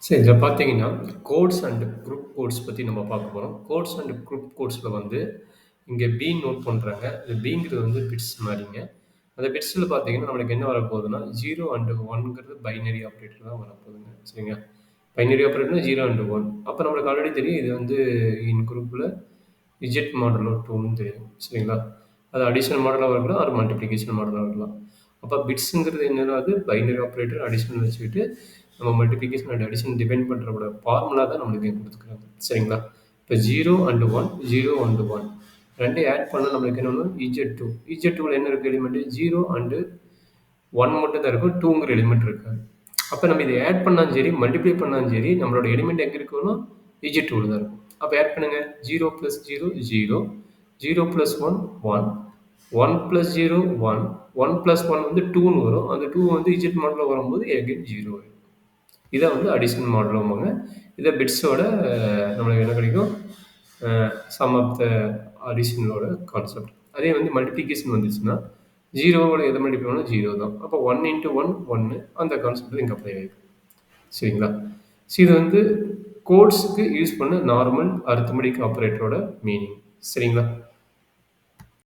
சரி, இதில பார்த்தீங்கன்னா, கோட்ஸ் அண்ட் குரூப் கோட்ஸ் பத்தி நம்ம பார்க்க போறோம். கோட்ஸ் அண்ட் குரூப் கோட்ஸ்ல வந்து இங்க பி நோட் பண்றாங்க. இந்த பிங்கிறது வந்து பிட்ஸ் மாரிங்க. அந்த பிட்ஸ்ல பார்த்தீங்கன்னா, நம்மளுக்கு என்ன வரப்போகுதுன்னா, 0 அண்ட் 1ங்கிறது பைனரி ஆப்பரேட்டர் தான் வரப்போகுதுங்க. சரிங்களா? பைனரி ஆப்பரேட்டர்னா 0 அண்ட் 1. அப்ப நம்மளுக்கு ஆல்ரெடி தெரியும். இது வந்து இன் குரூப்ல இஜெட் மாடுலோ 2ன்னு தெரியும். சரிங்களா? அது அடிஷனல் மாடலா இருக்கலாம், ஆர் மல்டிப்ளிகேஷன் மாடலா இருக்கலாம். அப்ப பிட்ஸ்ங்கிறது என்னது? பைனரி ஆப்பரேட்டர் அடிஷனல் வச்சுக்கிட்டு, நம்ம மல்டிப்ளிகேஷன் அண்ட் அடிஷன் டிஃபைன் பண்றோட ஃபார்முலா தான் நம்மளுக்கு இங்க குடுத்துருக்காங்க. சரிங்களா? இப்ப 0 அண்ட் 1, 0 அண்ட் 1 2யும் ஆட் பண்ணா நம்மளுக்கு என்ன வரும்? இஜெட்2. இஜெட்2ல என்ன இருக்கு எலிமெண்ட்? 0 அண்ட் 1 மட்டும் தான் இருக்கும். 2ங்கிற எலிமெண்ட் இருக்காது. அப்ப நம்ம இத ஆட் பண்ணாலும் சரி, மல்டிப்ளை பண்ணாலும் சரி, நம்மளோட எலிமெண்ட் எங்க இருக்கணும்? இஜெட்2ல தான் இருக்கும். அப்ப ஆட் பண்ணுங்க. 0 + 0 0, 0 + 1 1, 1 + 0 1, 1 + 1 வந்து 2ன்னு வரும். அந்த 2 வந்து இஜெட் மாடுல வரும்போது அகைன் 0 ஆயிடும். இத வந்து அடிஷன் மாடுலம்பாங்க. இத பிட்ஸோட நம்மளுக்கு என்ன கிடைக்கும்? அ சம் ஆஃப் த அடிஷனலோட கான்செப்ட். அதே வந்து மல்டிப்ளிகேஷன் வந்துச்சுன்னா, 0வோட எத மல்டிப்ளை பண்ணா 0 தான். அப்ப 1 × 1 1 அந்த கான்செப்ட் இங்க அப்ளை ஆயிடும். சரிங்களா? இது வந்து கோட்ஸ்க்கு யூஸ் பண்ண நார்மல் அரித்மெடிக் ஆப்பரேட்டரோட மீனிங். சரிங்களா?